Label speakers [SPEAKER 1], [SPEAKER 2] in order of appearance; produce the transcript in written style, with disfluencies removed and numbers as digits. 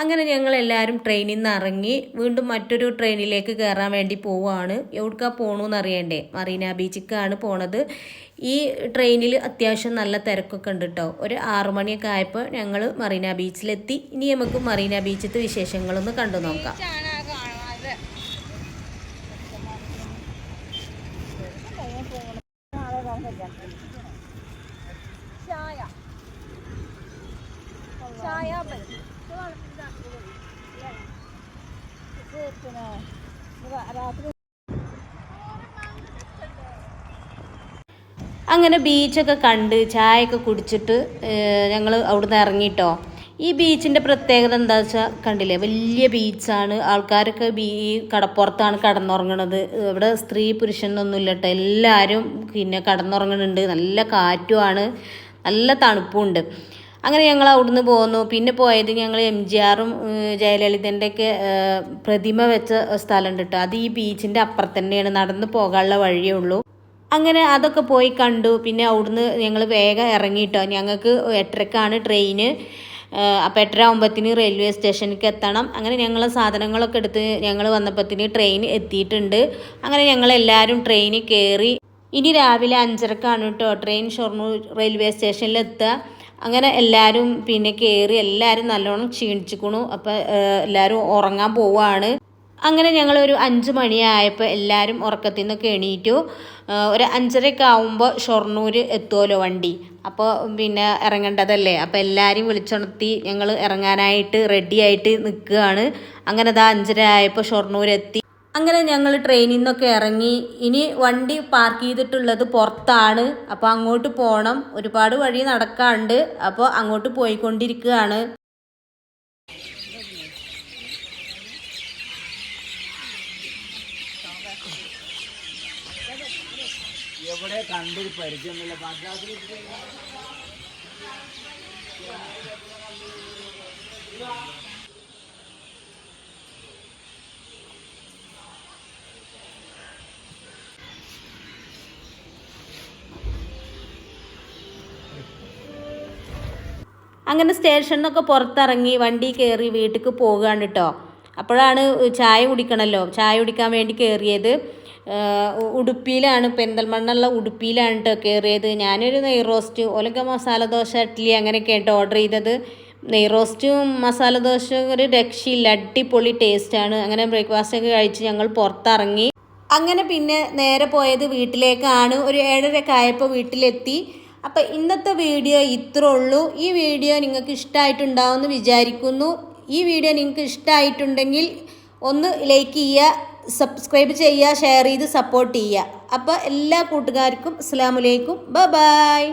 [SPEAKER 1] അങ്ങനെ ഞങ്ങളെല്ലാവരും ട്രെയിനിൽ നിന്ന് ഇറങ്ങി വീണ്ടും മറ്റൊരു ട്രെയിനിലേക്ക് കയറാൻ വേണ്ടി പോവുകയാണ്. എവിടേക്കാണ് പോകണമെന്ന് അറിയണ്ടേ? മറീന ബീച്ചിലേക്കാണ് പോണത്. ഈ ട്രെയിനിൽ അത്യാവശ്യം നല്ല തിരക്കൊക്കെ ഉണ്ട് കേട്ടോ. ഒരു 6 മണിയൊക്കെ ആയപ്പോൾ ഞങ്ങൾ മറീന ബീച്ചിലെത്തി. ഇനി നമുക്ക് മറീന ബീച്ചിലത്തെ വിശേഷങ്ങളൊന്ന് കണ്ടു നോക്കാം. അങ്ങനെ ബീച്ചൊക്കെ കണ്ട് ചായയൊക്കെ കുടിച്ചിട്ട് ഞങ്ങൾ അവിടുന്ന് ഇറങ്ങിയിട്ടോ. ഈ ബീച്ചിൻ്റെ പ്രത്യേകത എന്താ വെച്ചാൽ കണ്ടില്ലേ, വലിയ ബീച്ചാണ്. ആൾക്കാരൊക്കെ കടപ്പുറത്താണ് കടന്നുറങ്ങണത്. ഇവിടെ സ്ത്രീ പുരുഷനൊന്നുമില്ല കേട്ടോ, എല്ലാവരും പിന്നെ കടന്നുറങ്ങുന്നുണ്ട്. നല്ല കാറ്റുമാണ്, നല്ല തണുപ്പുണ്ട്. അങ്ങനെ ഞങ്ങൾ അവിടുന്ന് പോന്നു. പിന്നെ പോയത് ഞങ്ങൾ MGRും ജയലളിതൻ്റെയൊക്കെ പ്രതിമ വെച്ച സ്ഥലമുണ്ട് കേട്ടോ. അത് ഈ ബീച്ചിൻ്റെ അപ്പുറത്ത് തന്നെയാണ്, നടന്ന് പോകാനുള്ള വഴിയേ ഉള്ളൂ. അങ്ങനെ അതൊക്കെ പോയി കണ്ടു. പിന്നെ അവിടുന്ന് ഞങ്ങൾ വേഗം ഇറങ്ങിയിട്ടോ. ഞങ്ങൾക്ക് 8:30ക്കാണ് ട്രെയിന്. അപ്പോൾ 8:30 ആകുമ്പോഴത്തേന് റെയിൽവേ സ്റ്റേഷനിലേക്ക് എത്തണം. അങ്ങനെ ഞങ്ങൾ സാധനങ്ങളൊക്കെ എടുത്ത് ഞങ്ങൾ വന്നപ്പോഴത്തേന് ട്രെയിൻ എത്തിയിട്ടുണ്ട്. അങ്ങനെ ഞങ്ങളെല്ലാവരും ട്രെയിനിൽ കയറി. ഇനി രാവിലെ 5:30ക്കാണ് കേട്ടോ ട്രെയിൻ ഷൊർണൂർ റെയിൽവേ സ്റ്റേഷനിൽ എത്തുക. അങ്ങനെ എല്ലാവരും പിന്നെ കയറി, എല്ലാവരും നല്ലോണം ക്ഷീണിച്ചിക്കണു. അപ്പോൾ എല്ലാവരും ഉറങ്ങാൻ പോവുകയാണ്. അങ്ങനെ ഞങ്ങൾ ഒരു 5 മണിയായപ്പോൾ എല്ലാവരും ഉറക്കത്തിൽ നിന്നൊക്കെ എണീറ്റു. ഒരു 5:30 ആവുമ്പോൾ ഷൊർണൂർ എത്തുമല്ലോ വണ്ടി. അപ്പോൾ പിന്നെ ഇറങ്ങേണ്ടതല്ലേ. അപ്പോൾ എല്ലാവരെയും വിളിച്ചുണർത്തി ഞങ്ങൾ ഇറങ്ങാനായിട്ട് റെഡിയായിട്ട് നിൽക്കുകയാണ്. അങ്ങനെ 5:30 ആയപ്പോൾ ഷൊർണൂർ എത്തി. അങ്ങനെ ഞങ്ങൾ ട്രെയിനിൽ നിന്നൊക്കെ ഇറങ്ങി. ഇനി വണ്ടി പാർക്ക് ചെയ്തിട്ടുള്ളത് പുറത്താണ്. അപ്പോൾ അങ്ങോട്ട് പോകണം. ഒരുപാട് വഴി നടക്കാറുണ്ട്. അപ്പോൾ അങ്ങോട്ട് പോയിക്കൊണ്ടിരിക്കുകയാണ്.
[SPEAKER 2] എവിടെ കണ്ടൊരു പരിചയമില്ല.
[SPEAKER 1] അങ്ങനെ സ്റ്റേഷനിൽ നിന്നൊക്കെ പുറത്തിറങ്ങി വണ്ടി കയറി വീട്ടിലേക്ക് പോകുകയാണ് കേട്ടോ. അപ്പോഴാണ് ചായ കുടിക്കണമല്ലോ, ചായ കുടിക്കാൻ വേണ്ടി കയറിയത്. ഉടുപ്പിയിലാണ്, പെരിന്തൽമണ്ണയുള്ള ഉടുപ്പിയിലാണ് കേട്ടോ കയറിയത്. ഞാനൊരു നെയ് റോസ്റ്റ്, ഓലൊക്കെ മസാല ദോശ, ഇഡ്ഡലി അങ്ങനെയൊക്കെ കേട്ടോ ഓർഡർ ചെയ്തത്. നെയ് റോസ്റ്റും മസാല ദോശ ഒരു രക്ഷയില്ല, അടിപൊളി ടേസ്റ്റാണ്. അങ്ങനെ ബ്രേക്ക്ഫാസ്റ്റൊക്കെ കഴിച്ച് ഞങ്ങൾ പുറത്തിറങ്ങി. അങ്ങനെ പിന്നെ നേരെ പോയത് വീട്ടിലേക്കാണ്. ഒരു 7:30 ആയപ്പോൾ വീട്ടിലെത്തി. അപ്പോൾ ഇന്നത്തെ വീഡിയോ ഇത്രേ ഉള്ളൂ. ഈ വീഡിയോ നിങ്ങൾക്ക് ഇഷ്ടമായിട്ടുണ്ടാവുമെന്ന് വിചാരിക്കുന്നു. ഈ വീഡിയോ നിങ്ങൾക്ക് ഇഷ്ടമായിട്ടുണ്ടെങ്കിൽ ഒന്ന് ലൈക്ക് ചെയ്യുക, സബ്സ്ക്രൈബ് ചെയ്യുക, ഷെയർ ചെയ്ത് സപ്പോർട്ട് ചെയ്യുക. അപ്പോൾ എല്ലാ കൂട്ടുകാർക്കും അസ്സലാമു അലൈക്കും, ബൈ.